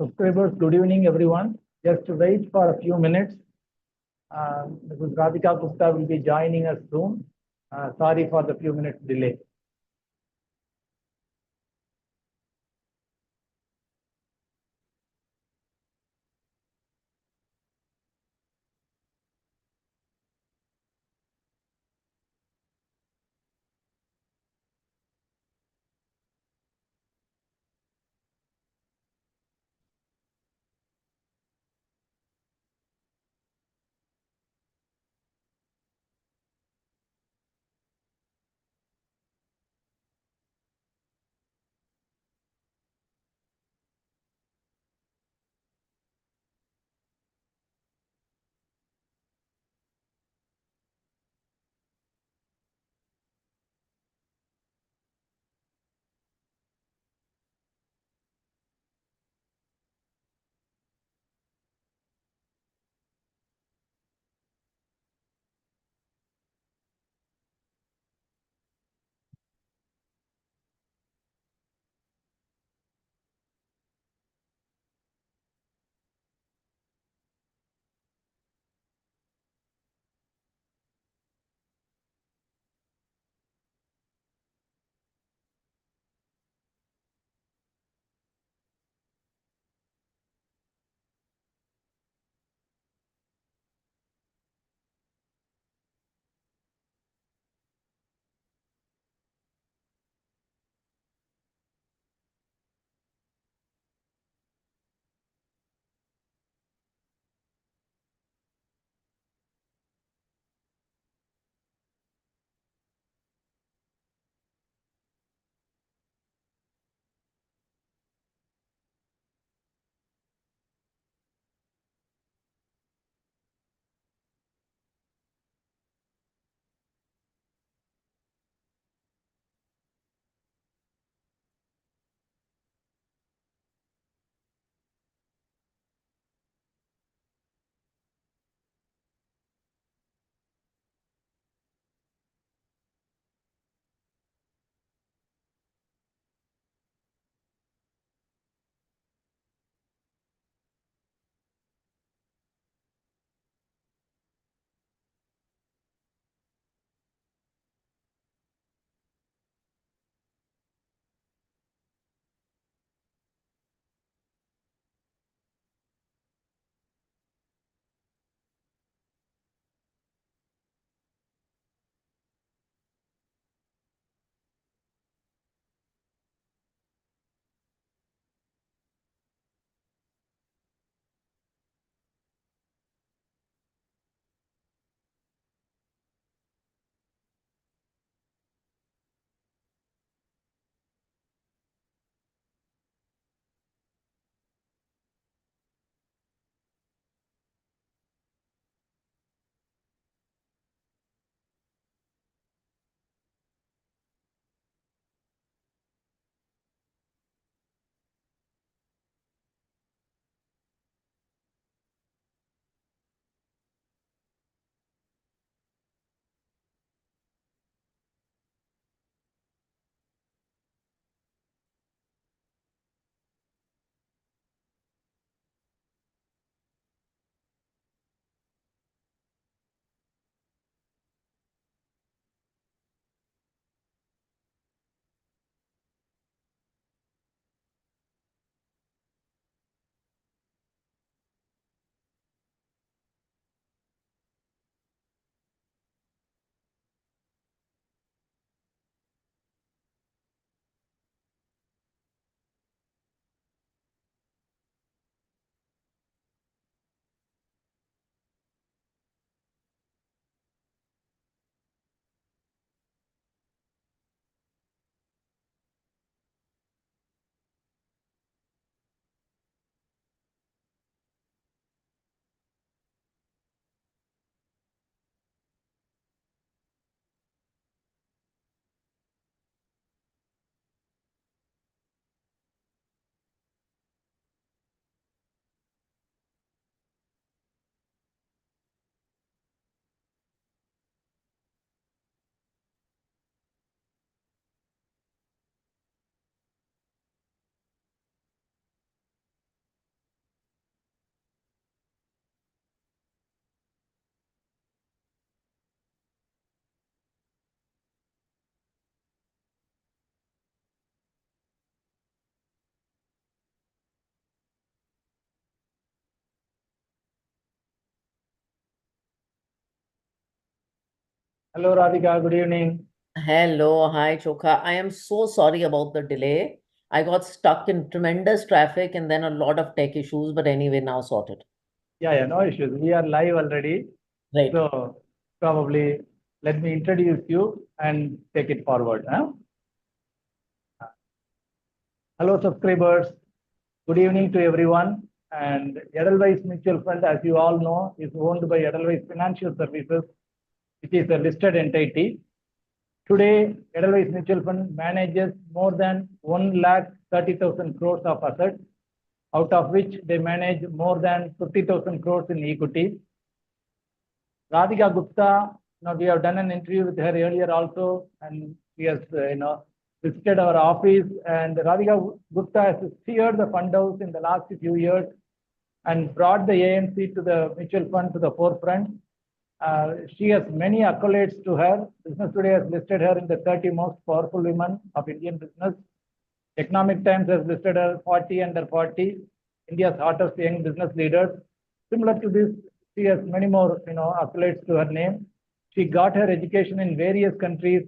Subscribers, good evening, everyone. Just wait for a few minutes. Mrs. Radhika Gupta will be joining us soon. Sorry for the few minutes delay. Hello, Radhika. Good evening. Hello, hi Chokha. I am so sorry about the delay. I got stuck in tremendous traffic and then a lot of tech issues, but anyway, now sorted. Yeah, no issues. We are live already. Right. So probably let me introduce you and take it forward. Huh? Hello, subscribers. Good evening to everyone. And Edelweiss Mutual Fund, as you all know, is owned by Edelweiss Financial Services, which is a listed entity. Today, Edelweiss Mutual Fund manages more than 1,30,000 crores of assets, out of which they manage more than 50,000 crores in equity. Radhika Gupta, we have done an interview with her earlier also, and she has, visited our office. And Radhika Gupta has steered the fund house in the last few years and brought the AMC to the mutual fund to the forefront. She has many accolades to her. Business Today has listed her in the 30 most powerful women of Indian business. Economic Times has listed her 40 under 40, India's hottest young business leaders. Similar to this, she has many more, accolades to her name. She got her education in various countries,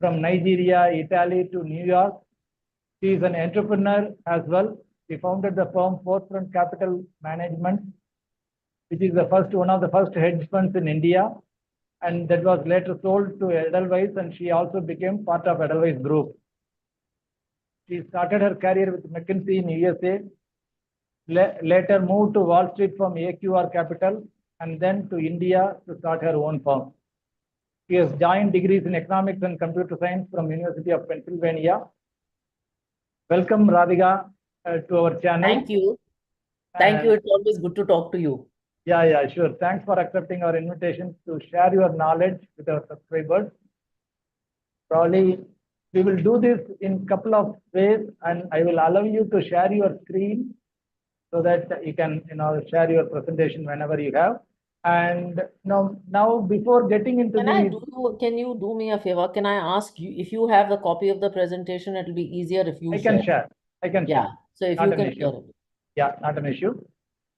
from Nigeria, Italy to New York. She is an entrepreneur as well. She founded the firm Forefront Capital Management, which is the first one of the first hedge funds in India, and that was later sold to Edelweiss, and she also became part of Edelweiss Group. She started her career with McKinsey in USA, later moved to Wall Street from AQR Capital, and then to India to start her own firm. She has joined degrees in economics and computer science from University of Pennsylvania. Welcome, Radhika, to our channel. Thank you. Thank you. And It's always good to talk to you. yeah, sure. Thanks for accepting our invitation to share your knowledge with our subscribers. Probably we will do this in couple of ways, and I will allow you to share your screen so that you can, share your presentation whenever you have. And now before getting into the, Can you do me a favor? Can I ask you if you have the copy of the presentation, it'll be easier if you I can share. share. I can Yeah. share. So if Not you an can issue. share it. Yeah, not an issue.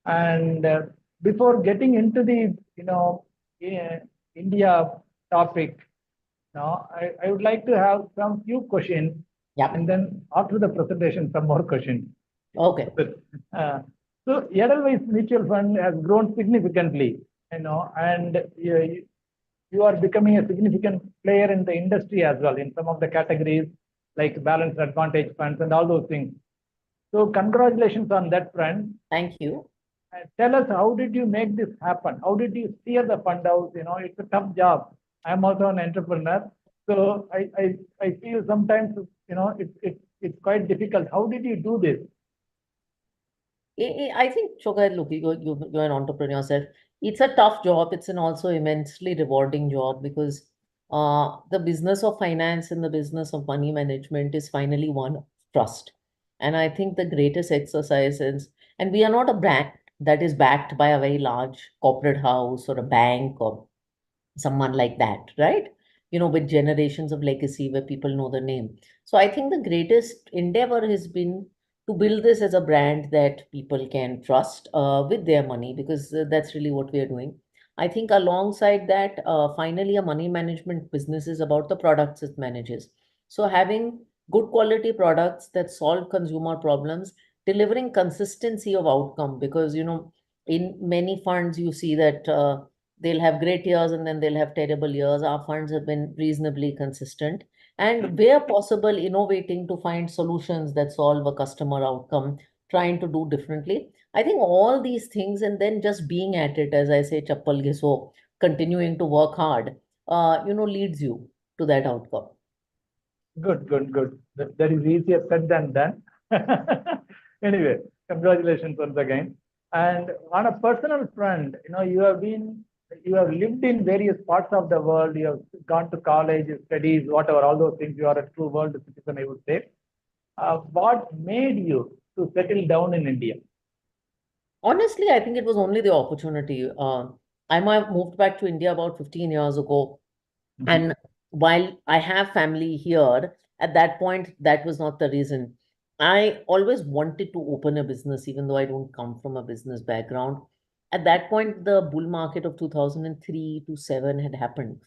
And before getting into the, India topic, now I would like to have some few questions, Yeah. and then after the presentation, some more questions. Okay. Uh, so Edelweiss Mutual Fund has grown significantly, and you are becoming a significant player in the industry as well in some of the categories like balanced advantage funds and all those things. So congratulations on that front. Thank you. Tell us, how did you make this happen? How did you steer the fund house? It's a tough job. I'm also an entrepreneur, so I feel sometimes it's quite difficult. How did you do this? I think, Shogai, look, you're an entrepreneur yourself. It's a tough job. It's an also immensely rewarding job because the business of finance and the business of money management is finally one of trust. And I think the greatest exercise is, and we are not a brand that is backed by a very large corporate house or a bank or someone like that, right? With generations of legacy where people know the name. So I think the greatest endeavor has been to build this as a brand that people can trust with their money, because that's really what we are doing. I think alongside that, finally, a money management business is about the products it manages. So having good quality products that solve consumer problems, delivering consistency of outcome, because in many funds you see that they'll have great years and then they'll have terrible years. Our funds have been reasonably consistent and where possible innovating to find solutions that solve a customer outcome, trying to do differently. I think all these things, and then just being at it, as I say, chappal ke so, continuing to work hard, leads you to that outcome. Good. That is easier said than done. Anyway, congratulations once again. And on a personal front, you have lived in various parts of the world. You have gone to college, studies, whatever, all those things. You are a true world citizen, I would say. What made you to settle down in India? Honestly, I think it was only the opportunity. I might have moved back to India about 15 years ago. Mhm. And while I have family here, at that point, that was not the reason. I always wanted to open a business, even though I don't come from a business background. At that point, the bull market of 2003 to 7 had happened.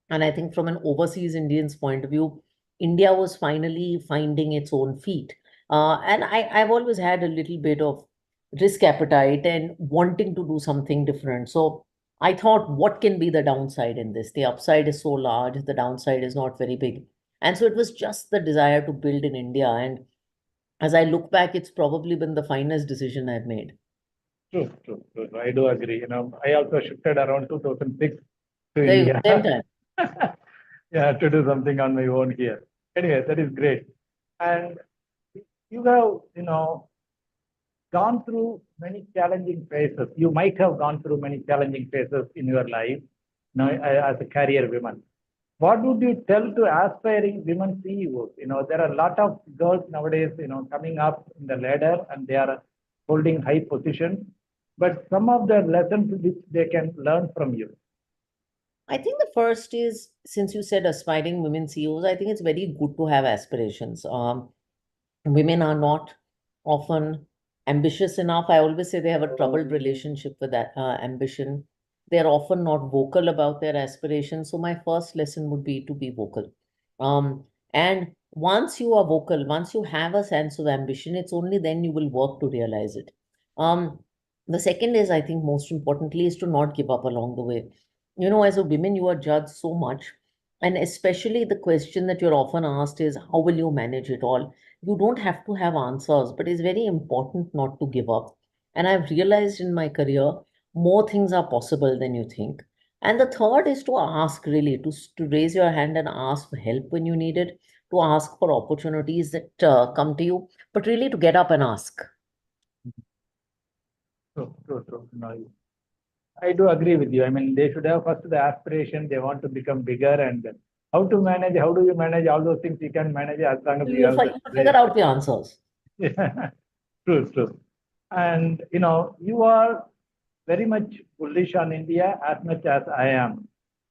And I think from an overseas Indian's point of view, India was finally finding its own feet. And I've always had a little bit of risk appetite and wanting to do something different. So I thought, what can be the downside in this? The upside is so large, the downside is not very big. And so it was just the desire to build in India. And as I look back, it's probably been the finest decision I've made. True, true, true. I do agree. I also shifted around 2006 to There you go, India. same time. Yeah, to do something on my own here. Anyway, that is great. And you have, gone through many challenging phases. You might have gone through many challenging phases in your life, as a career woman. What would you tell to aspiring women CEOs? There are a lot of girls nowadays, coming up in the ladder and they are holding high positions. But some of the lessons which they can learn from you. I think the first is, since you said aspiring women CEOs, I think it's very good to have aspirations. Women are not often ambitious enough. I always say they have a troubled relationship with that ambition. They're often not vocal about their aspirations. So my first lesson would be to be vocal. And once you are vocal, once you have a sense of ambition, it's only then you will work to realize it. Um, the second is, I think, most importantly, is to not give up along the way. As a woman, you are judged so much. And especially the question that you're often asked is, how will you manage it all? You don't have to have answers, but it's very important not to give up. And I've realized in my career, more things are possible than you think. And the third is to ask, really, to raise your hand and ask for help when you need it, to ask for opportunities that come to you, but really to get up and ask. True, true, true. I do agree with you. I mean, they should have first the aspiration. They want to become bigger, and how to manage, how do you manage all those things? You can manage as long as you have the You'll figure brain. out the answers. Yeah, true, true. And you are very much bullish on India as much as I am.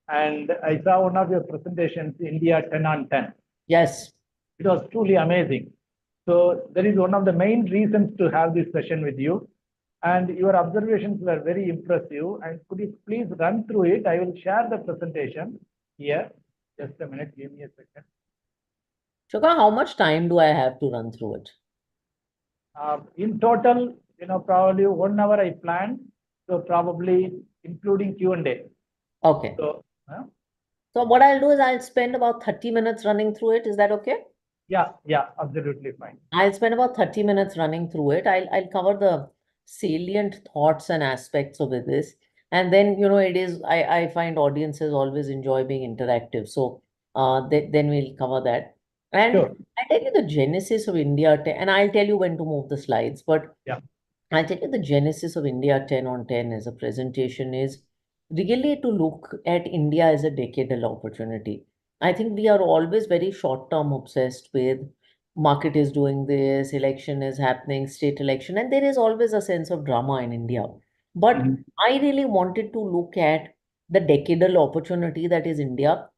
And I saw one of your presentations, India 10 on 10. Yes. It was truly amazing. So that is one of the main reasons to have this session with you. And your observations were very impressive. And could you please run through it? I will share the presentation here. Just a minute, give me a second. Shukha, how much time do I have to run through it? In total, probably 1 hour I planned. So probably including Q&A. Okay. So what I'll do is I'll spend about 30 minutes running through it. Is that okay? Yeah, absolutely fine. I'll spend about 30 minutes running through it. I'll cover the salient thoughts and aspects of this. And then, I find audiences always enjoy being interactive. So then we'll cover that. And Sure. I'll tell you the genesis of India, and I'll tell you when to move the slides. But Yeah. I'll tell you the genesis of India 10 on 10 as a presentation is really to look at India as a decadal opportunity. I think we are always very short term obsessed with market is doing this, election is happening, state election, and there is always a sense of drama in India. But Mhm. I really wanted to look at the decadal opportunity that is India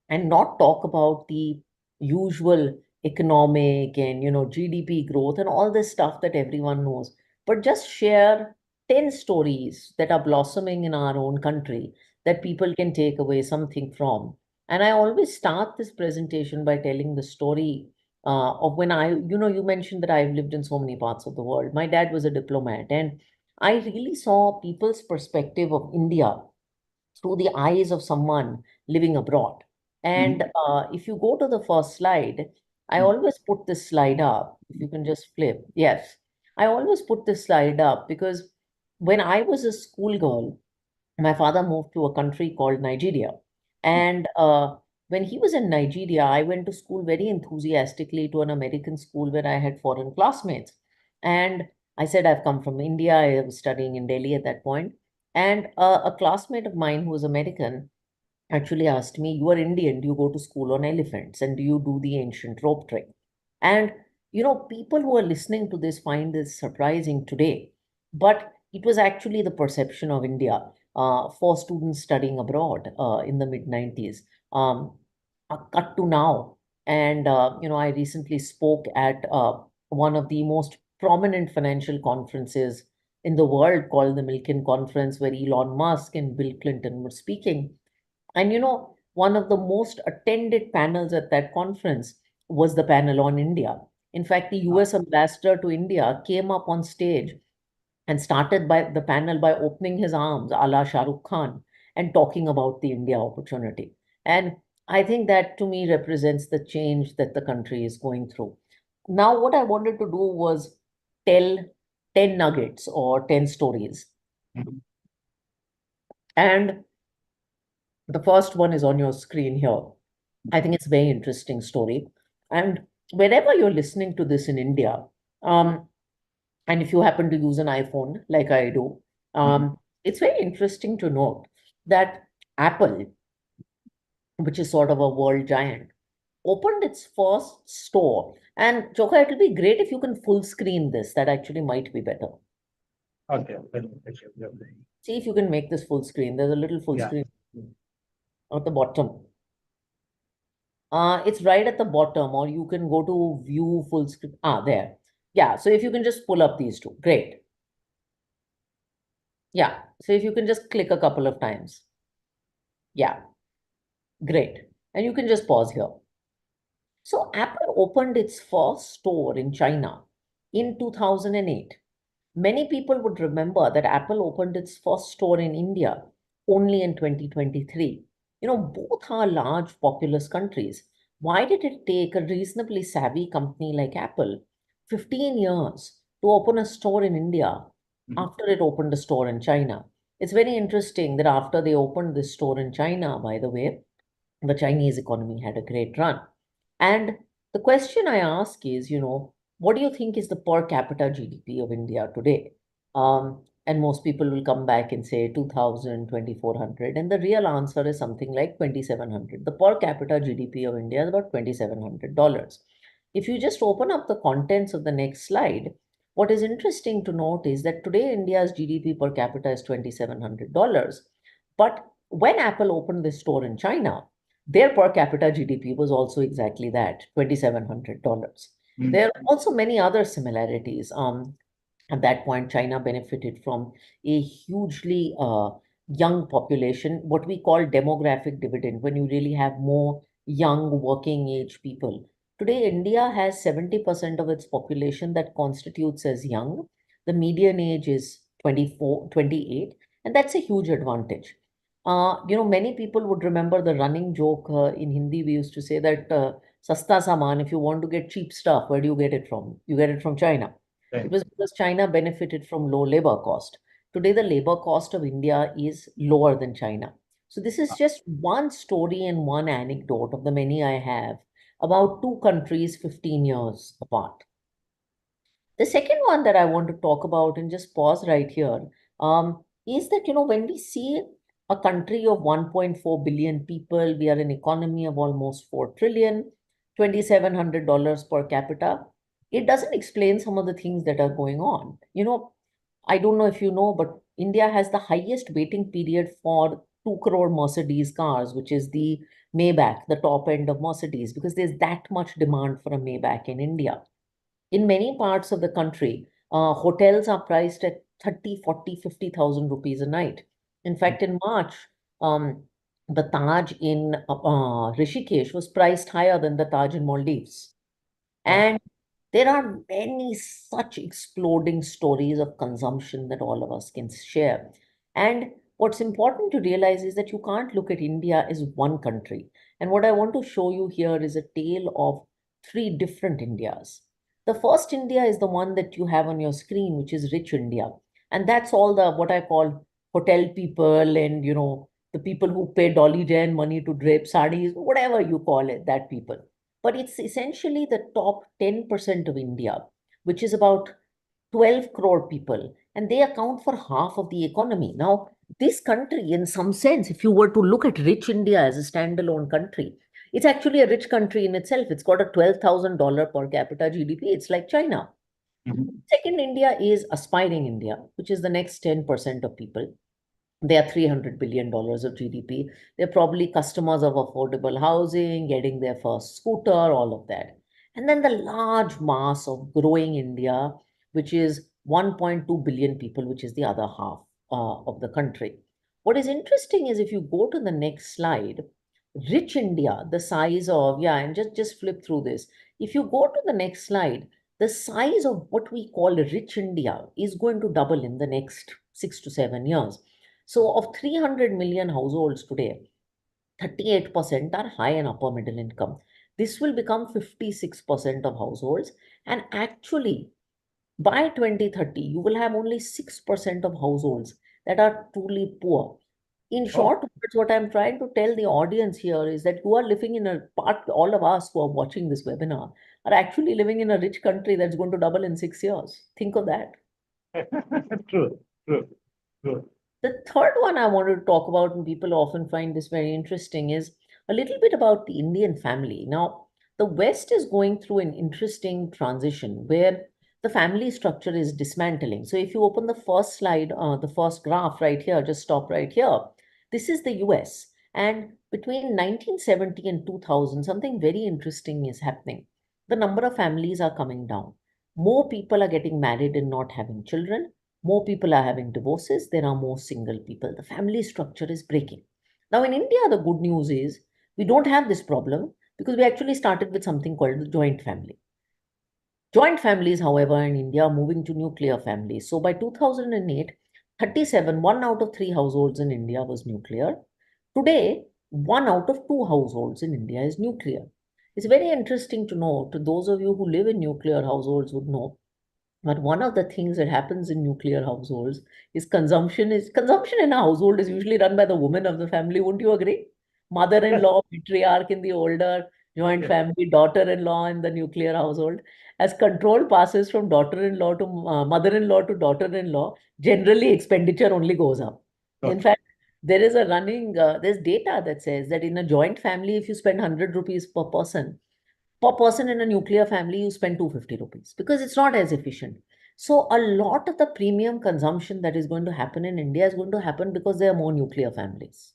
and not talk about the usual economic and GDP growth and all this stuff that everyone knows, but just share 10 stories that are blossoming in our own country that people can take away something from. And I always start this presentation by telling the story of when you mentioned that I've lived in so many parts of the world. My dad was a diplomat, and I really saw people's perspective of India through the eyes of someone living abroad. And Mhm. if you go to the first slide, I Mhm. always put this slide up. If you can just flip. Yes. I always put this slide up because when I was a schoolgirl, my father moved to a country called Nigeria. And when he was in Nigeria, I went to school very enthusiastically to an American school where I had foreign classmates. And I said, I've come from India. I was studying in Delhi at that point. And a classmate of mine who was American actually asked me, you are Indian, do you go to school on elephants? And do you do the ancient rope trick? And, people who are listening to this find this surprising today. But it was actually the perception of India for students studying abroad in the mid 90s. Cut to now. And, I recently spoke at one of the most prominent financial conferences in the world called the Milken Conference, where Elon Musk and Bill Clinton were speaking. And one of the most attended panels at that conference was the panel on India. In fact, the US ambassador to India came up on stage and started by the panel by opening his arms, a la Shah Rukh Khan, and talking about the India opportunity. And I think that to me represents the change that the country is going through. Now, what I wanted to do was tell 10 nuggets or 10 stories. Mhm. And the first one is on your screen here. I think it's a very interesting story. And whenever you're listening to this in India, and if you happen to use an iPhone like I do, Mhm. it's very interesting to note that Apple, which is sort of a world giant, opened its first store. And Choka, it'll be great if you can full screen this. That actually might be better. Okay. Let me check your thing. See if you can make this full screen. There's a little full Yeah. screen at the bottom. It's right at the bottom, or you can go to view full screen. There. Yeah. So if you can just pull up these two, great. Yeah. So if you can just click a couple of times. Yeah, great. And you can just pause here. So Apple opened its first store in China in 2008. Many people would remember that Apple opened its first store in India only in 2023. Both are large, populous countries. Why did it take a reasonably savvy company like Apple 15 years to open a store in India Mhm. after it opened a store in China? It's very interesting that after they opened this store in China, by the way, the Chinese economy had a great run. And the question I ask is, what do you think is the per capita GDP of India today? And most people will come back and say 2000, 2400. And the real answer is something like 2700. The per capita GDP of India is about $2,700. If you just open up the contents of the next slide, what is interesting to note is that today India's GDP per capita is $2,700. But when Apple opened this store in China, their per capita GDP was also exactly that, $2,700. There are also many other similarities. At that point, China benefited from a hugely young population, what we call demographic dividend, when you really have more young working age people. Today, India has 70% of its population that constitutes as young. The median age is 24, 28, and that's a huge advantage. Many people would remember the running joke in Hindi. We used to say that sasta saman, if you want to get cheap stuff, where do you get it from? You get it from China. It Right. was because China benefited from low labor cost. Today, the labor cost of India is lower than China. So this is just one story and one anecdote of the many I have about two countries 15 years apart. The second one that I want to talk about and just pause right here is that, when we see a country of 1.4 billion people, we are an economy of almost 4 trillion, $2,700 per capita. It doesn't explain some of the things that are going on. I don't know if you know, but India has the highest waiting period for 2 crore Mercedes cars, which is the Maybach, the top end of Mercedes, because there's that much demand for a Maybach in India. In many parts of the country, hotels are priced at 30, 40, 50,000 rupees a night. In fact, in March, the Taj in Rishikesh was priced higher than the Taj in Maldives. Oh. And there are many such exploding stories of consumption that all of us can share. And what's important to realize is that you can't look at India as one country. And what I want to show you here is a tale of three different Indias. The first India is the one that you have on your screen, which is rich India. And that's all the what I call hotel people and the people who pay Dolly Jen money to drape sarees, whatever you call it, that people. But it's essentially the top 10% of India, which is about 12 crore people, and they account for half of the economy. Now, this country, in some sense, if you were to look at rich India as a standalone country, it's actually a rich country in itself. It's got a $12,000 per capita GDP. It's like China. Mhm. Second India is aspiring India, which is the next 10% of people. They are $300 billion of GDP. They're probably customers of affordable housing, getting their first scooter, all of that. And then the large mass of growing India, which is 1.2 billion people, which is the other half of the country. What is interesting is if you go to the next slide, Rich India, the size of, yeah, and just flip through this. If you go to the next slide, the size of what we call rich India is going to double in the next 6 to 7 years. So of 300 million households today, 38% are high and upper middle income. This will become 56% of households. And actually, by 2030, you will have only 6% of households that are truly poor. In Oh, short words, what I'm trying to tell the audience here is that you are living in a part, all of us who are watching this webinar are actually living in a rich country that's going to double in 6 years. Think of that. true, true, true. The third one I wanted to talk about, and people often find this very interesting, is a little bit about the Indian family. Now, the West is going through an interesting transition where the family structure is dismantling. So, if you open the first slide, the first graph right here, just stop right here. This is the US. And between 1970 and 2000, something very interesting is happening. The number of families are coming down. More people are getting married and not having children. More people are having divorces, there are more single people. The family structure is breaking. Now, in India, the good news is we don't have this problem because we actually started with something called the joint family. Joint families, however, in India are moving to nuclear families. So by 2008, 37, 1 out of 3 households in India was nuclear. Today, 1 out of 2 households in India is nuclear. It's very interesting to know, to those of you who live in nuclear households would know, but one of the things that happens in nuclear households is consumption in a household is usually run by the woman of the family. Wouldn't you agree? Yes, Mother-in-law, matriarch in the older joint yes, family, daughter-in-law in the nuclear household. As control passes from daughter-in-law to mother-in-law to daughter-in-law, generally expenditure only goes up. In okay. fact, there's data that says that in a joint family, if you spend 100 rupees per person in a nuclear family, you spend 250 rupees because it's not as efficient. So a lot of the premium consumption that is going to happen in India is going to happen because there are more nuclear families.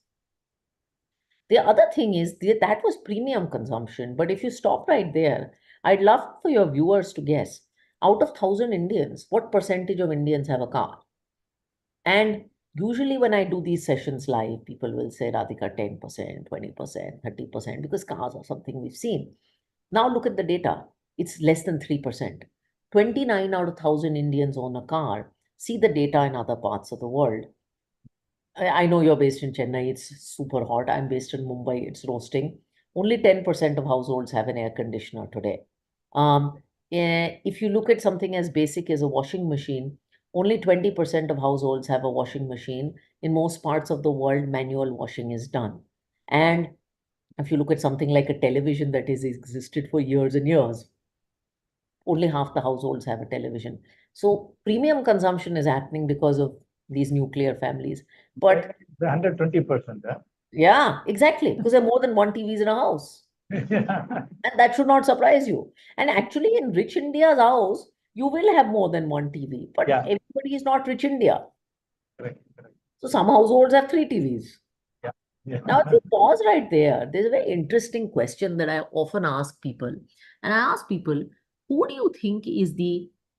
The other thing is that was premium consumption. But if you stop right there, I'd love for your viewers to guess out of 1,000 Indians, what percentage of Indians have a car? And usually when I do these sessions live, people will say, Radhika, 10%, 20%, 30%, because cars are something we've seen. Now look at the data. It's less than 3%. 29 out of 1,000 Indians own a car. See the data in other parts of the world. I know you're based in Chennai, it's super hot. I'm based in Mumbai, it's roasting. Only 10% of households have an air conditioner today. If you look at something as basic as a washing machine, only 20% of households have a washing machine. In most parts of the world, manual washing is done. And if you look at something like a television that has existed for years and years, only half the households have a television. So premium consumption is happening because of these nuclear families. But 120%. yeah, exactly, because there are more than one TVs in a house. Yeah, And that should not surprise you. And actually, in rich India's house, you will have more than one TV, but yeah, everybody is not rich India. correct, correct. So some households have 3 TVs. Yeah, yeah. Now, if you pause right there, there's a very interesting question that I often ask people. And I ask people, who do you think is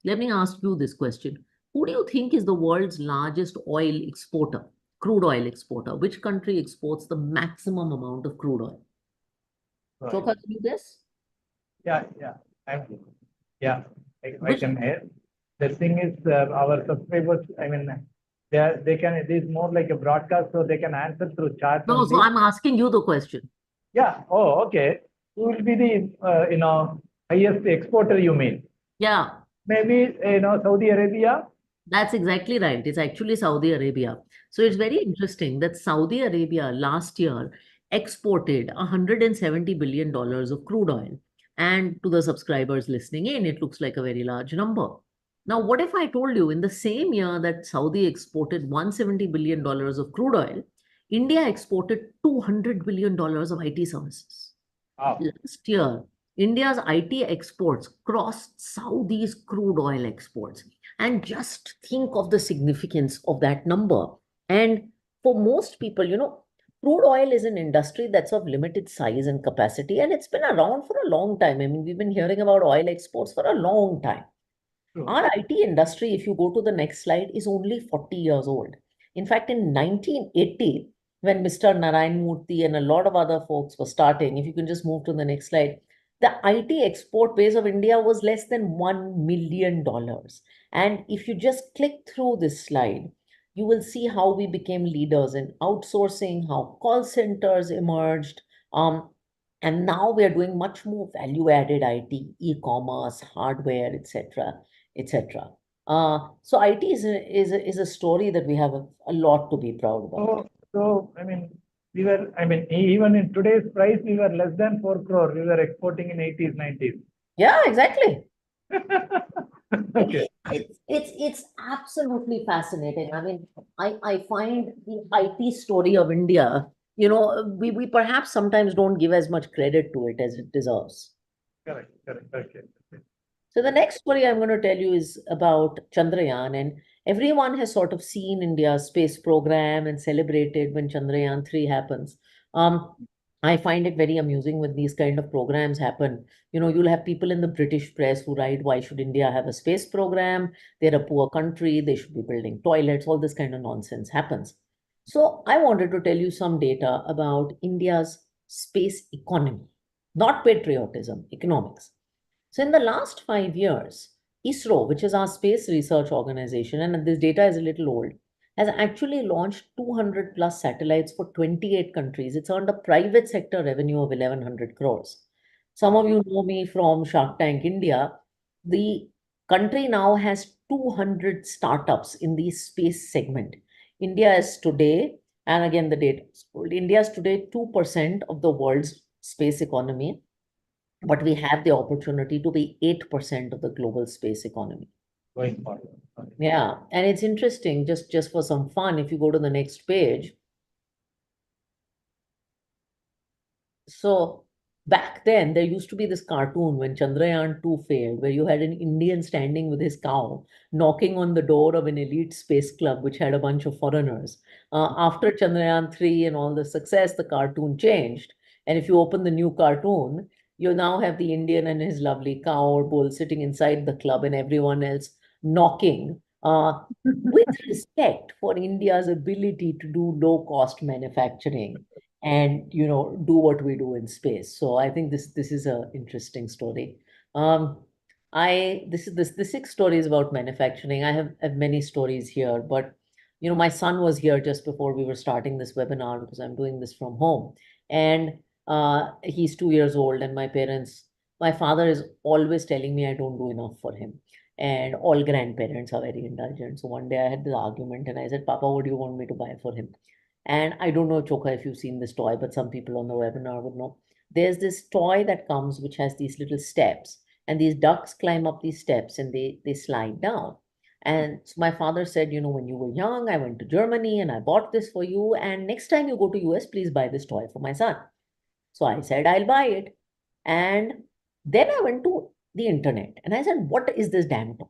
let me ask you this question. Who do you think is the world's largest oil exporter, crude oil exporter? Which country exports the maximum amount of crude oil? Right. Shokha, can you guess? Yeah, yeah. Yeah, I Which can hear. The thing is, our subscribers, I mean, they can, it is more like a broadcast, so they can answer through chat No, so only. I'm asking you the question. Yeah, oh, okay. Who will be the, highest exporter, you mean? Yeah, Maybe, Saudi Arabia? that's exactly right. It's actually Saudi Arabia. So it's very interesting that Saudi Arabia last year exported $170 billion of crude oil. And to the subscribers listening in, it looks like a very large number. Now, what if I told you in the same year that Saudi exported $170 billion of crude oil, India exported $200 billion of IT services? Wow. Last year, India's IT exports crossed Saudi's crude oil exports. And just think of the significance of that number. And for most people, crude oil is an industry that's of limited size and capacity, and it's been around for a long time. I mean, we've been hearing about oil exports for a long time. True. Our IT industry, if you go to the next slide, is only 40 years old. In fact, in 1980, when Mr. Narayan Murthy and a lot of other folks were starting. If you can just move to the next slide, the IT export base of India was less than $1 million. And if you just click through this slide, you will see how we became leaders in outsourcing, how call centers emerged. And now we are doing much more value-added IT, e-commerce, hardware, etc., etc. So IT is a story that we have a lot to be proud about. So, I mean, even in today's price, we were less than 4 crore. We were exporting in 80s, 90s. Yeah, exactly. Okay. It's absolutely fascinating. I mean, I find the IT story of India, we perhaps sometimes don't give as much credit to it as it deserves. Correct. Okay. So the next story I'm going to tell you is about Chandrayaan, and everyone has sort of seen India's space program and celebrated when Chandrayaan 3 happens. Um, I find it very amusing when these kind of programs happen. You'll have people in the British press who write, why should India have a space program? They're a poor country, they should be building toilets, all this kind of nonsense happens. So I wanted to tell you some data about India's space economy, not patriotism, economics. So in the last 5 years, ISRO, which is our space research organization, and this data is a little old, has actually launched 200 plus satellites for 28 countries. It's earned a private sector revenue of 1100 crores. Some of you know me from Shark Tank India. The country now has 200 startups in the space segment. India is today, and again the data is old, India is today 2% of the world's space economy, but we have the opportunity to be 8% of the global space economy. Going forward. Okay. Yeah, and it's interesting, just for some fun, if you go to the next page. So back then, there used to be this cartoon when Chandrayaan 2 failed, where you had an Indian standing with his cow knocking on the door of an elite space club, which had a bunch of foreigners. After Chandrayaan 3 and all the success, the cartoon changed. And if you open the new cartoon, you now have the Indian and his lovely cow or bull sitting inside the club and everyone else knocking. With respect for India's ability to do low cost manufacturing and do what we do in space. So I think this is a interesting story. um I this is this the sixth story is about manufacturing. I have many stories here, but my son was here just before we were starting this webinar because I'm doing this from home, and he's 2 years old, and my father is always telling me I don't do enough for him, and all grandparents are very indulgent. So one day I had this argument and I said, Papa, what do you want me to buy for him? And I don't know, Choka, if you've seen this toy, but some people on the webinar would know. There's this toy that comes which has these little steps, and these ducks climb up these steps and they slide down. And so my father said, when you were young, I went to Germany and I bought this for you. And next time you go to US, please buy this toy for my son. So I said, I'll buy it. And then I went to the internet and I said, what is this damn toy?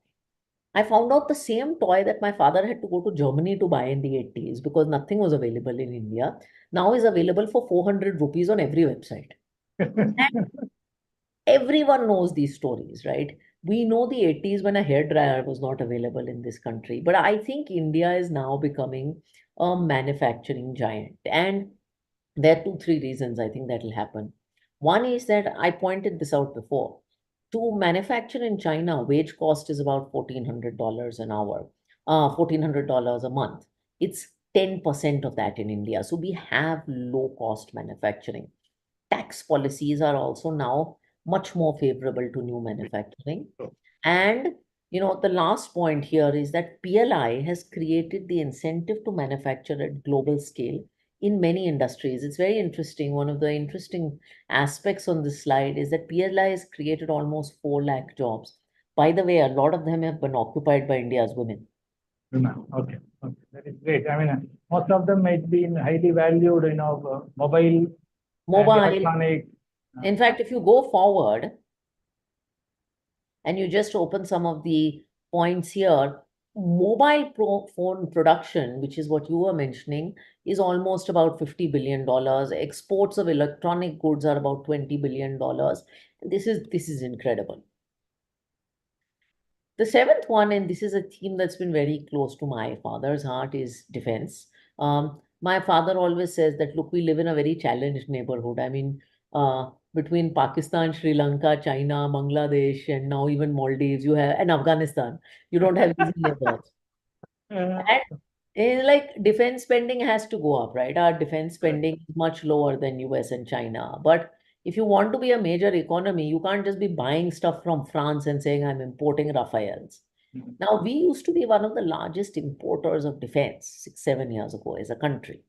I found out the same toy that my father had to go to Germany to buy in the 80s because nothing was available in India now is available for 400 rupees on every website. Everyone knows these stories, right? We know the 80s when a hairdryer was not available in this country, but I think India is now becoming a manufacturing giant. And there are two, three reasons I think that will happen. One is that I pointed this out before. To manufacture in China, wage cost is about $1,400 an hour, $1,400 a month. It's 10% of that in India. So we have low cost manufacturing. Tax policies are also now much more favorable to new manufacturing. And the last point here is that PLI has created the incentive to manufacture at global scale in many industries. It's very interesting. One of the interesting aspects on this slide is that PLI has created almost 4 lakh jobs. By the way, a lot of them have been occupied by India's women. Okay. That is great. I mean, most of them might be in highly valued, mobile and electronic. In fact, if you go forward and you just open some of the points here, phone production, which is what you were mentioning, is almost about $50 billion. Exports of electronic goods are about $20 billion. This is incredible. The seventh one, and this is a theme that's been very close to my father's heart, is defense. My father always says that, look, we live in a very challenged neighborhood. I mean, between Pakistan, Sri Lanka, China, Bangladesh, and now even Maldives, you have, and Afghanistan, you don't have easy neighbors. Uh, And like defense spending has to go up, right? Our defense correct. spending is much lower than US and China. But if you want to be a major economy, you can't just be buying stuff from France and saying, I'm importing Rafales. Mhm. Now, we used to be one of the largest importers of defense 6, 7 years ago as a country.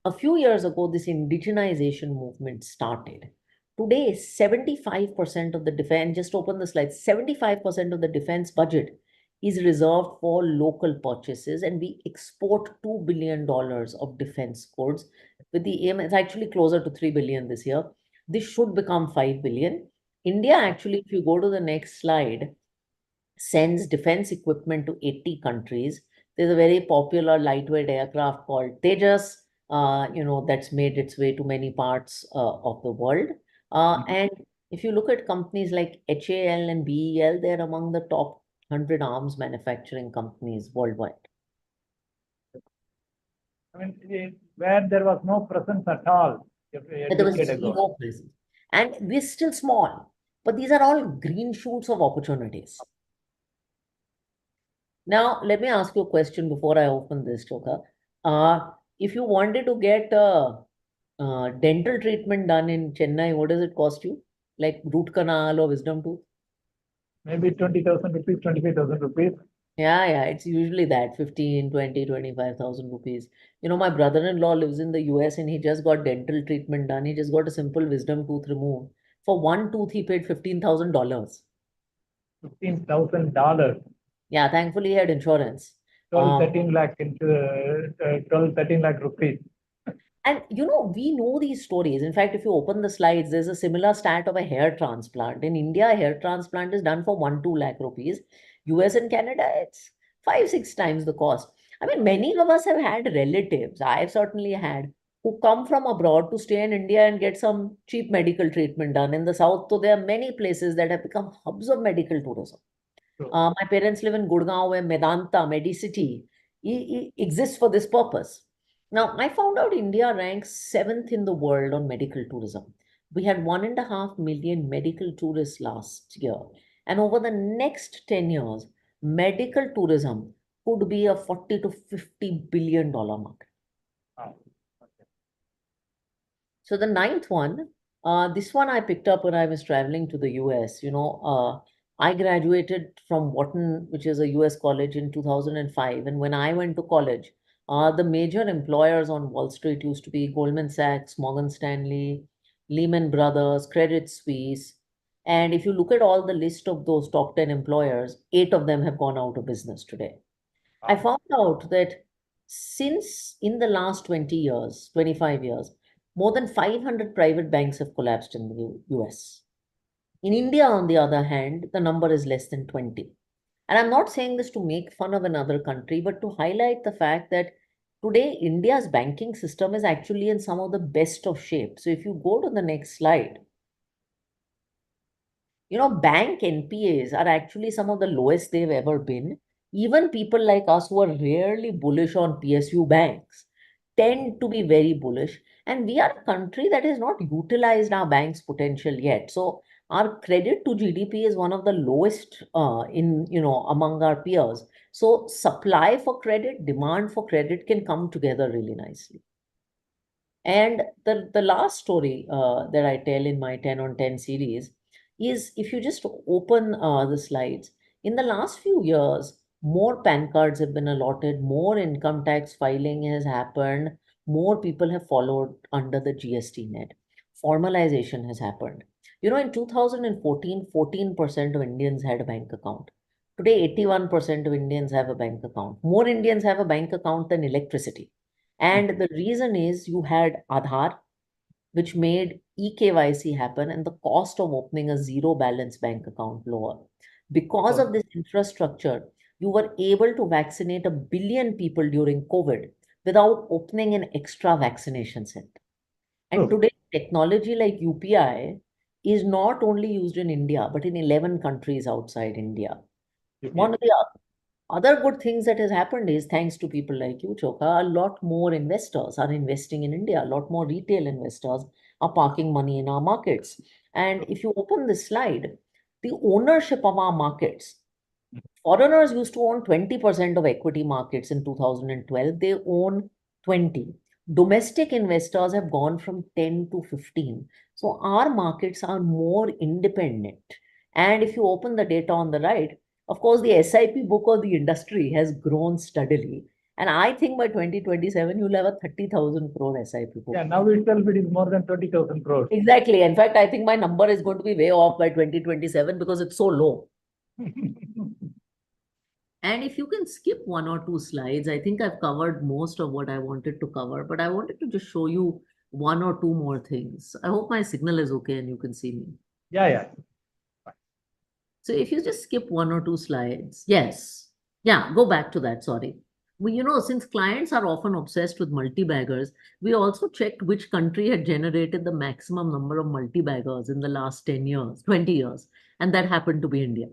A few years ago, this indigenization movement started. Today, 75% of the defense, just open the slide, 75% of the defense budget is reserved for local purchases, and we export $2 billion of defense goods with the aim, it's actually closer to 3 billion this year. This should become 5 billion. India, actually, if you go to the next slide, sends defense equipment to 80 countries. There's a very popular lightweight aircraft called Tejas, that's made its way to many parts of the world. Mhm. And if you look at companies like HAL and BEL, they're among the top 100 arms manufacturing companies worldwide. I mean, where there was no presence at all a But there was decade ago. zero presence. And we're still small, but these are all green shoots of opportunities. Now, let me ask you a question before I open this, Choka. If you wanted to get dental treatment done in Chennai, what does it cost you? Like root canal or wisdom tooth? Maybe 20,000 rupees, 25,000 rupees. Yeah, it's usually that 15, 20, 25,000 rupees. My brother-in-law lives in the US and he just got dental treatment done. He just got a simple wisdom tooth removed. For one tooth, he paid $15,000. $15,000. Yeah, thankfully he had insurance. 12, 13 lakh into 12, 13 lakh rupees. And we know these stories. In fact, if you open the slides, there's a similar stat of a hair transplant. In India, a hair transplant is done for 1, 2 lakh rupees. US and Canada, it's 5, 6 times the cost. I mean, many of us have had relatives, I've certainly had, who come from abroad to stay in India and get some cheap medical treatment done. In the South, so there are many places that have become hubs of medical tourism. So, My parents live in Gurgaon, where Medanta, Medicity exists for this purpose. Now, I found out India ranks seventh in the world on medical tourism. We had 1.5 million medical tourists last year. And over the next 10 years, medical tourism could be a 40 to $50 billion market. ah, So the ninth one, this one I picked up when I was traveling to the US. I graduated from Wharton, which is a US college, in 2005. And when I went to college, the major employers on Wall Street used to be Goldman Sachs, Morgan Stanley, Lehman Brothers, Credit Suisse. And if you look at all the list of those top 10 employers, 8 of them have gone out of business today. I ah, found out that since in the last 20 years, 25 years, more than 500 private banks have collapsed in the US. In India, on the other hand, the number is less than 20. And I'm not saying this to make fun of another country, but to highlight the fact that today India's banking system is actually in some of the best of shape. So if you go to the next slide, bank NPAs are actually some of the lowest they've ever been. Even people like us who are rarely bullish on PSU banks tend to be very bullish. And we are a country that has not utilized our bank's potential yet. So our credit to GDP is one of the lowest among our peers. So supply for credit, demand for credit can come together really nicely. And the last story that I tell in my 10 on 10 series is, if you just open the slides, in the last few years, more PAN cards have been allotted, more income tax filing has happened, more people have followed under the GST net. Formalization has happened. In 2014, 14% of Indians had a bank account. Today, 81% of Indians have a bank account. More Indians have a bank account than electricity. And the reason is you had Aadhaar, which made eKYC happen, and the cost of opening a zero balance bank account lower. Because so, of this infrastructure, you were able to vaccinate 1 billion people during COVID without opening an extra vaccination center. And so, today, technology like UPI is not only used in India, but in 11 countries outside India. One UPI. of the other good things that has happened is thanks to people like you, Choka, a lot more investors are investing in India. A lot more retail investors are parking money in our markets. And if you open this slide, the ownership of our markets, foreigners used to own 20% of equity markets in 2012. They own 20. Domestic investors have gone from 10 to 15. So our markets are more independent. And if you open the data on the right, of course, the SIP book of the industry has grown steadily. And I think by 2027, you'll have a 30,000 crore SIP book. Yeah, now itself it is more than 20,000 crores. Exactly. In fact, I think my number is going to be way off by 2027 because it's so low. And if you can skip one or two slides, I think I've covered most of what I wanted to cover, but I wanted to just show you one or two more things. I hope my signal is okay and you can see me. Yeah. So if you just skip one or two slides, yes. Yeah, go back to that, sorry. Since clients are often obsessed with multi-baggers, we also checked which country had generated the maximum number of multi-baggers in the last 10 years, 20 years, and that happened to be India.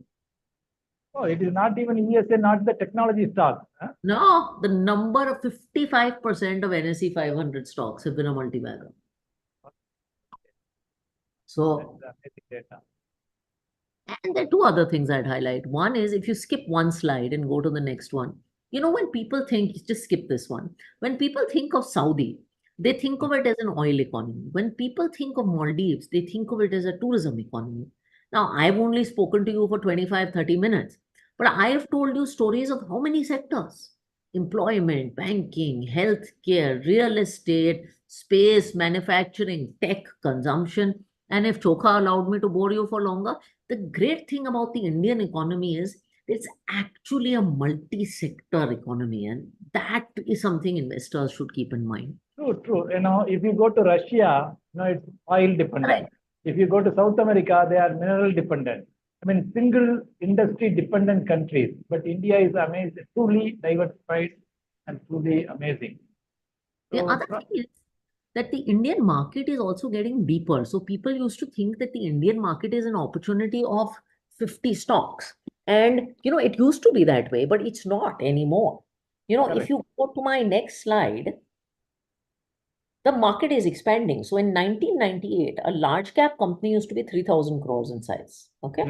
Oh, it is not even USA, not the technology stocks. Huh? No, the number of 55% of NSE 500 stocks have been a multi-bagger. So, and there are two other things I'd highlight. One is if you skip one slide and go to the next one, when people think, just skip this one. When people think of Saudi, they think of it as an oil economy. When people think of Maldives, they think of it as a tourism economy. Now, I've only spoken to you for 25, 30 minutes, but I have told you stories of how many sectors? Employment, banking, healthcare, real estate, space, manufacturing, tech, consumption. And if Choka allowed me to bore you for longer, the great thing about the Indian economy is it's actually a multi-sector economy, and that is something investors should keep in mind. True. If you go to Russia, it's oil dependent. Right. If you go to South America, they are mineral dependent. I mean, single industry dependent countries. But India is amazing, truly diversified and truly amazing. The other thing is that the Indian market is also getting deeper. So people used to think that the Indian market is an opportunity of 50 stocks. And, it used to be that way, but it's not anymore. Correct. If you go to my next slide, the market is expanding. So in 1998, a large cap company used to be 3,000 crores in size. Okay.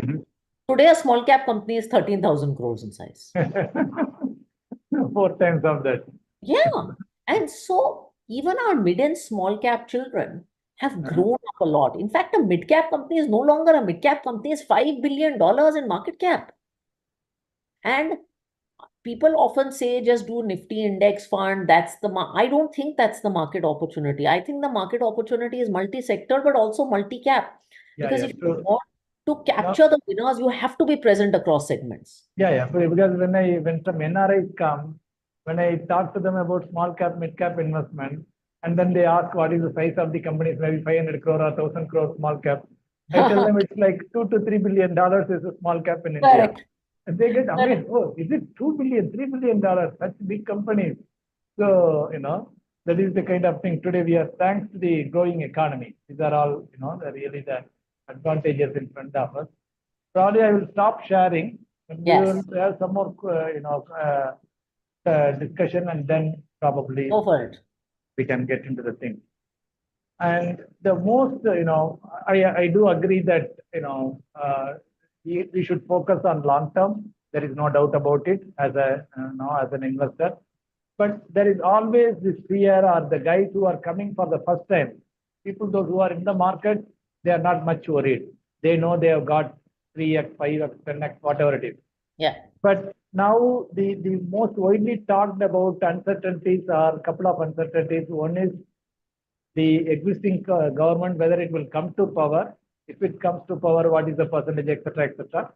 Today, a small cap company is 13,000 crores in size. 4 times of that. Yeah. And so even our mid and small cap children have grown up a lot. In fact, a mid cap company is no longer a mid cap company, it's $5 billion in market cap. And people often say just do Nifty index fund. I don't think that's the market opportunity. I think the market opportunity is multi-sector, but also multi-cap. Because if you want to capture the winners, you have to be present across segments. Yeah. Because when some NRIs come, when I talk to them about small cap, mid cap investment, and then they ask what is the size of the companies, maybe 500 crore or 1,000 crore small cap, I tell them it's like $2 to $3 billion is a small cap in India. Correct. And they get amazed. Oh, is it $2 billion, $3 billion? Such big companies. So, that is the kind of thing. Today we are thanks to the growing economy. These are all, the really the advantages in front of us. Probably I will stop sharing. And we will have some more, discussion, and then probably Go for it. We can get into the thing. And the most, I do agree that, we should focus on long term. There is no doubt about it as as an investor. But there is always this fear, or the guys who are coming for the first time, those who are in the market, they are not much worried. They know they have got 3x, 5x, 10x, whatever it is. Yeah. But now the most widely talked about uncertainties are a couple of uncertainties. One is the existing government, whether it will come to power. If it comes to power, what is the percentage, etc., etc.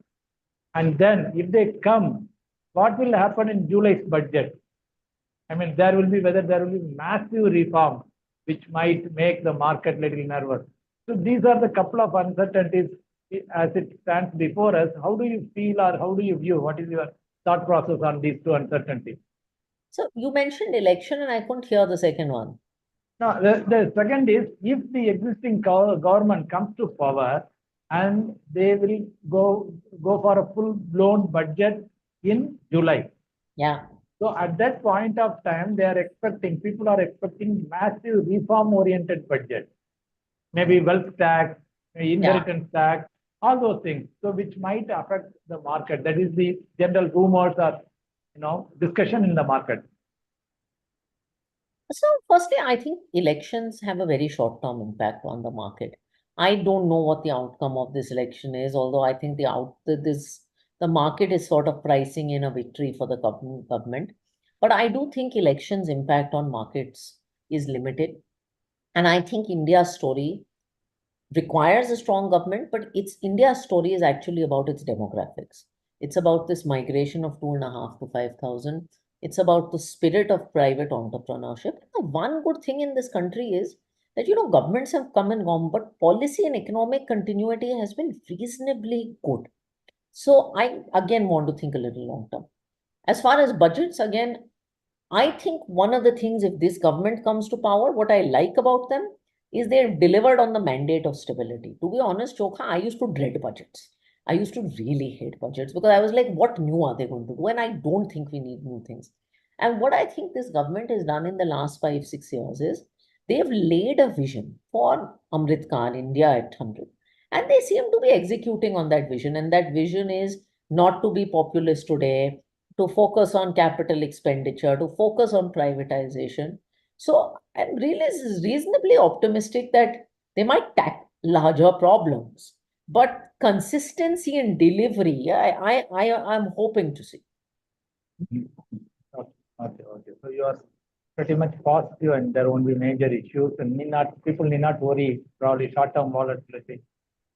And then if they come, what will happen in July's budget? I mean, whether there will be massive reform, which might make the market little nervous. So these are the couple of uncertainties as it stands before us. How do you feel, or how do you view? What is your thought process on these two uncertainties? So you mentioned election, and I couldn't hear the second one. No, the second is, if the existing government comes to power and they will go for a full-blown budget in July. Yeah. So at that point of time, people are expecting massive reform-oriented budget, maybe wealth tax, maybe Yeah. inheritance tax, all those things. So which might affect the market. That is the general rumors or discussion in the market. So, firstly, I think elections have a very short-term impact on the market. I don't know what the outcome of this election is, although I think the market is sort of pricing in a victory for the government. But I do think elections' impact on markets is limited. And I think India's story requires a strong government, but it's India's story is actually about its demographics. It's about this migration of 2.5 to 5,000. It's about the spirit of private entrepreneurship. The one good thing in this country is that governments have come and gone, but policy and economic continuity has been reasonably good. So I again want to think a little long term. As far as budgets, again, I think one of the things, if this government comes to power, what I like about them is they've delivered on the mandate of stability. To be honest, Chokha, I used to dread budgets. I used to really hate budgets because I was like, what new are they going to do? And I don't think we need new things. And what I think this government has done in the last 5, 6 years is they've laid a vision for Amrit Kaal, India at 100. And they seem to be executing on that vision. And that vision is not to be populist today, to focus on capital expenditure, to focus on privatization. So I'm really reasonably optimistic that they might tackle larger problems, but consistency in delivery, I'm hoping to see. Mhm. Okay, okay. So you are pretty much positive and there won't be major issues and people need not worry, probably short-term volatility,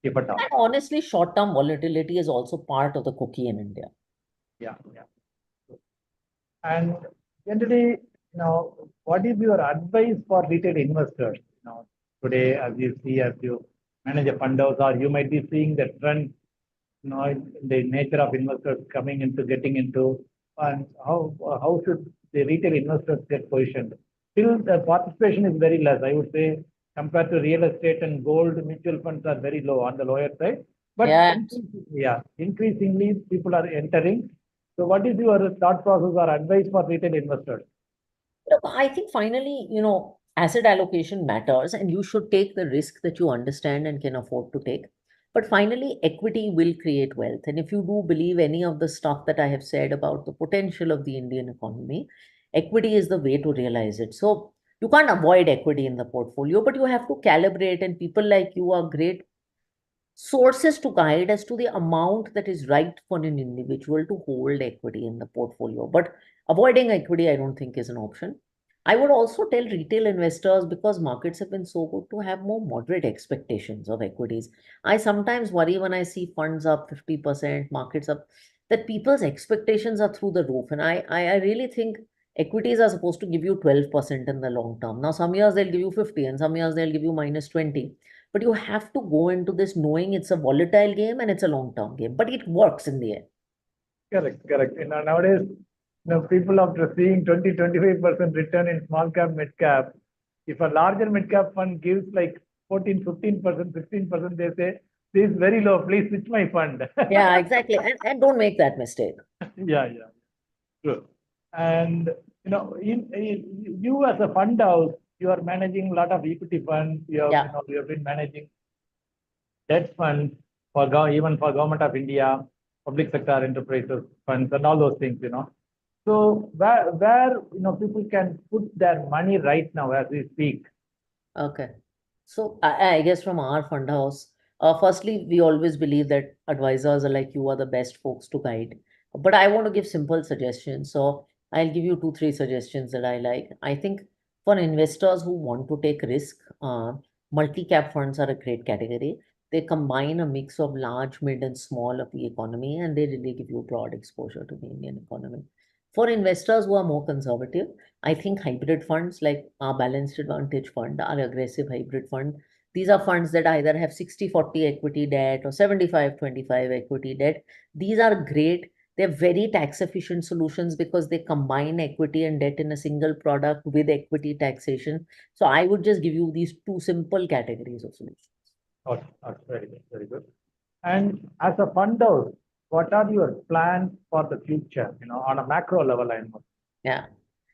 if at all. And honestly, short-term volatility is also part of the cookie in India. Yeah, yeah. And generally, what is your advice for retail investors? Today, as you see, as you manage a fund house, or you might be seeing the trend, the nature of investors coming into, getting into, and how should the retail investors get positioned? Still, the participation is very less. I would say compared to real estate and gold, mutual funds are very low on the lower side. But Yeah. increasingly people are entering. So what is your thought process or advice for retail investors? Look, I think finally, asset allocation matters and you should take the risk that you understand and can afford to take. But finally, equity will create wealth. And if you do believe any of the stuff that I have said about the potential of the Indian economy, equity is the way to realize it. So you can't avoid equity in the portfolio, but you have to calibrate. And people like you are great sources to guide as to the amount that is right for an individual to hold equity in the portfolio. But avoiding equity, I don't think is an option. I would also tell retail investors, because markets have been so good, to have more moderate expectations of equities. I sometimes worry when I see funds up 50%, markets up, that people's expectations are through the roof. And I really think equities are supposed to give you 12% in the long term. Now, some years they'll give you 50 and some years they'll give you minus 20. But you have to go into this knowing it's a volatile game and it's a long-term game, but it works in the end. Correct, correct. Nowadays, people after seeing 20-25% return in small cap, mid cap, if a larger mid cap fund gives like 14, 15%, 16%, they say, this is very low, please switch my fund. Yeah, exactly. And don't make that mistake. Yeah, yeah, true. And, you as a fund house, you are managing a lot of equity funds. Yeah. You have been managing debt funds for even for government of India, public sector enterprises funds, and all those things. So where people can put their money right now as we speak. Okay. So I guess from our fund house, firstly, we always believe that advisors are like you are the best folks to guide. But I want to give simple suggestions. So I'll give you 2, 3 suggestions that I like. I think for investors who want to take risk, multi-cap funds are a great category. They combine a mix of large, mid, and small of the economy, and they really give you broad exposure to the Indian economy. For investors who are more conservative, I think hybrid funds like our Balanced Advantage Fund, our Aggressive Hybrid Fund, these are funds that either have 60-40 equity debt or 75-25 equity debt. These are great. They're very tax efficient solutions because they combine equity and debt in a single product with equity taxation. So I would just give you these 2 simple categories of solutions. Okay, okay, very good, very good. And as a fund house, what are your plans for the future, on a macro level, I know. Yeah.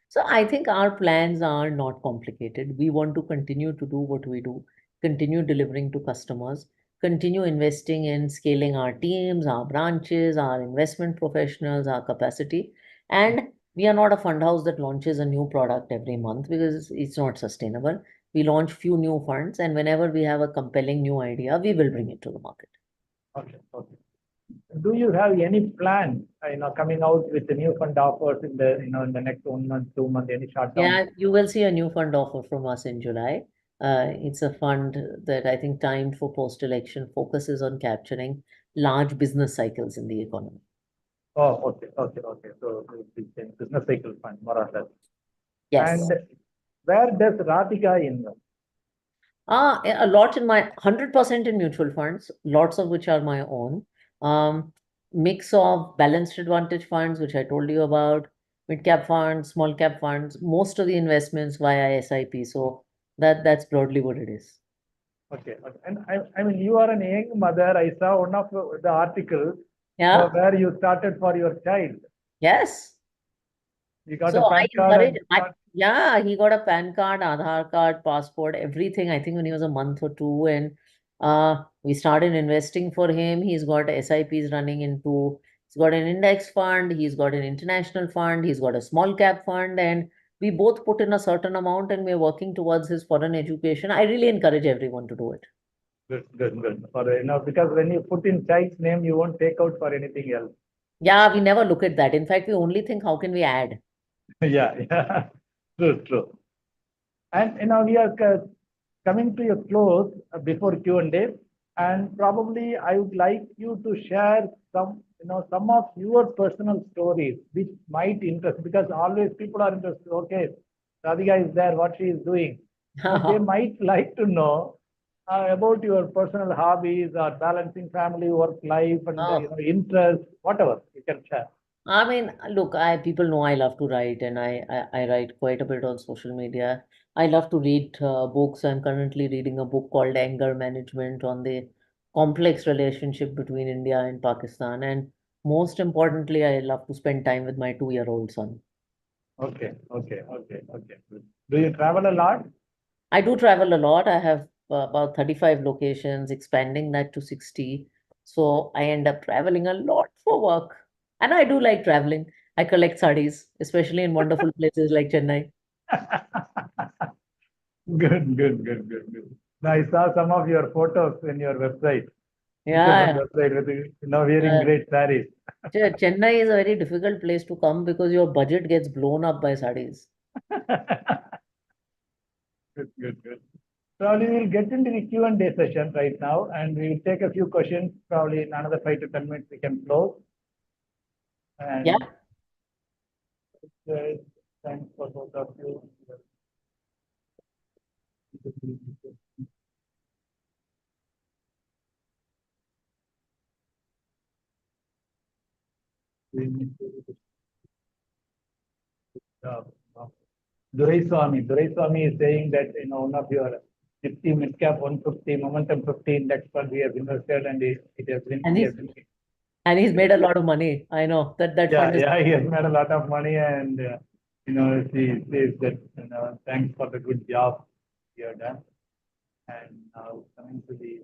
So I think our plans are not complicated. We want to continue to do what we do, continue delivering to customers, continue investing in scaling our teams, our branches, our investment professionals, our capacity. And we are not a fund house that launches a new product every month because it's not sustainable. We launch few new funds, and whenever we have a compelling new idea, we will bring it to the market. Okay, okay. Do you have any plan, coming out with the new fund offers in the next 1 month, 2 month, any short term? Yeah, you will see a new fund offer from us in July. It's a fund that I think timed for post-election focuses on capturing large business cycles in the economy. Oh, okay, okay, okay. So it's a business cycle fund, more or less. Yes. And where does Radhika invest? A lot in my 100% in mutual funds, lots of which are my own. Mix of balanced advantage funds, which I told you about, mid cap funds, small cap funds, most of the investments via SIP. So that's broadly what it is. Okay, okay. And I mean, you are a young mother. I saw one of the articles Yeah. where you started for your child. Yes. You got So a I PAN card encourage, and yeah, he got a PAN card, Aadhaar card, passport, everything. I think when he was a month or two, and we started investing for him. He's got SIPs running into. He's got an index fund. He's got an international fund. He's got a small cap fund, and we both put in a certain amount, and we're working towards his foreign education. I really encourage everyone to do it. good, good, good. Because when you put in child's name, you won't take out for anything else. Yeah, we never look at that. In fact, we only think how can we add. Yeah, yeah. True, true. And we are coming to a close before Q&A, and probably I would like you to share some of your personal stories which might interest, because always people are interested. Okay, Radhika is there, what she is doing. They might like to know about your personal hobbies or balancing family, work, life, and Oh. interests, whatever you can share. I mean, look, people know I love to write, and I write quite a bit on social media. I love to read books. I'm currently reading a book called Anger Management on the complex relationship between India and Pakistan. And most importantly, I love to spend time with my 2-year-old son. Okay, okay, okay, okay. Do you travel a lot? I do travel a lot. I have about 35 locations, expanding that to 60. So I end up traveling a lot for work. And I do like traveling. I collect sarees, especially in wonderful places like Chennai. Good, good, good, good, good. Now, I saw some of your photos in your website, mutual fund Yeah, website, with wearing uh, great sarees. Chennai is a very difficult place to come because your budget gets blown up by sarees. Good, good, good. Probably we'll get into the Q&A session right now, and we'll take a few questions. Probably in another 5 to 10 minutes we can close. Yeah. And thanks for both of you. Durai Swami is saying that one of your 50 mid cap 150 momentum 15, that's what we have invested, and it has been And he he's has been and he's made a lot of money. I know that yeah, fund is. yeah, he has made a lot of money, and he says that thanks for the good job you have done. And now coming to the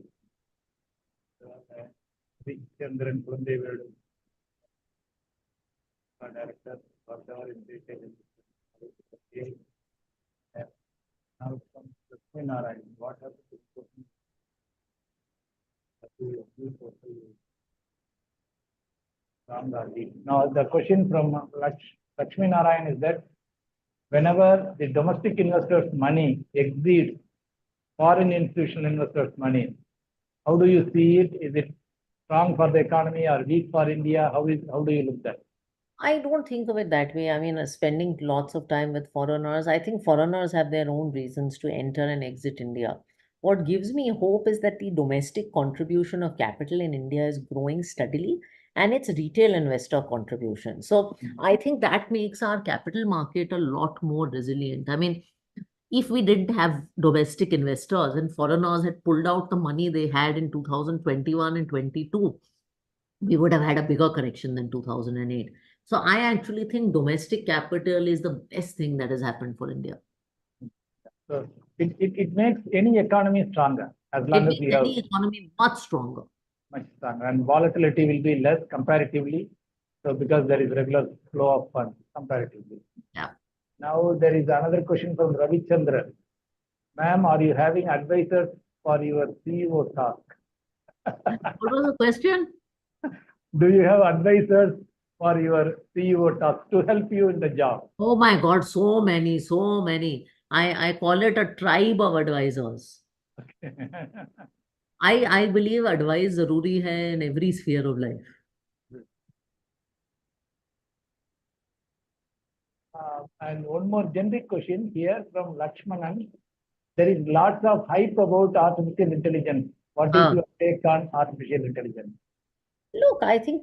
Chandran Kundevedu, director for our institution. And now comes Lakshmi Narayan. What has to Ram Gandhi. Now, the question from Lakshmi Narayan is that whenever the domestic investors' money exceeds foreign institutional investors' money, how do you see it? Is it strong for the economy or weak for India? How do you look at that? I don't think of it that way. I mean, spending lots of time with foreigners, I think foreigners have their own reasons to enter and exit India. What gives me hope is that the domestic contribution of capital in India is growing steadily and its retail investor contribution. So I think that makes our capital market a lot more resilient. I mean, if we didn't have domestic investors and foreigners had pulled out the money they had in 2021 and 22, we would have had a bigger correction than 2008. So I actually think domestic capital is the best thing that has happened for India. So it makes any economy stronger as It long as makes we have any economy much stronger. much stronger, and volatility will be less comparatively. So because there is regular flow of funds comparatively. Yeah. Now there is another question from Ravi Chandran. Ma'am, are you having advisors for your CEO task? What was the question? Do you have advisors for your CEO task to help you in the job? Oh my God, so many, so many. I call it a tribe of advisors. I believe advice zaruri hai in every sphere of life. And one more generic question here from Lakshmanan. There is lots of hype about artificial intelligence. What is Ah. your take on artificial intelligence? Look, I think,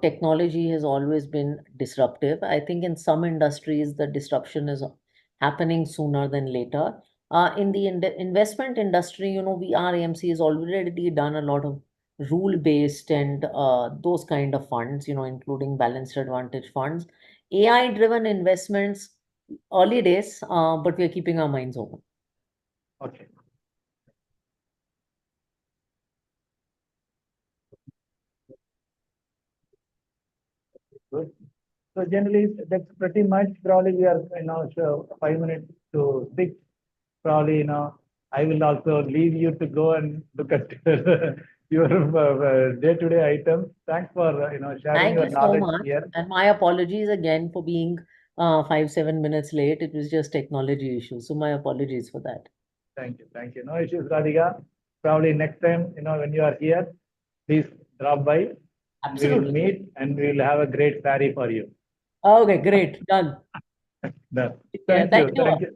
technology has always been disruptive. I think in some industries, the disruption is happening sooner than later. In the investment industry, AMC has already done a lot of rule-based and those kind of funds, including balanced advantage funds. AI-driven investments, early days, but we are keeping our minds open. Okay. Good. So generally, that's pretty much. Probably we are, so 5 minutes to 6. Probably, I will also leave you to go and look at your day-to-day items. Thanks for, sharing Thank your you so knowledge much. here. And my apologies again for being 5, 7 minutes late. It was just technology issues. So my apologies for that. Thank you. Thank you. No issues, Radhika. Probably next time, when you are here, please drop by. And we will Absolutely. meet and we will have a great saree for you. Okay, great. Done. Done. Yeah, Thank you. thank you all. Thank you.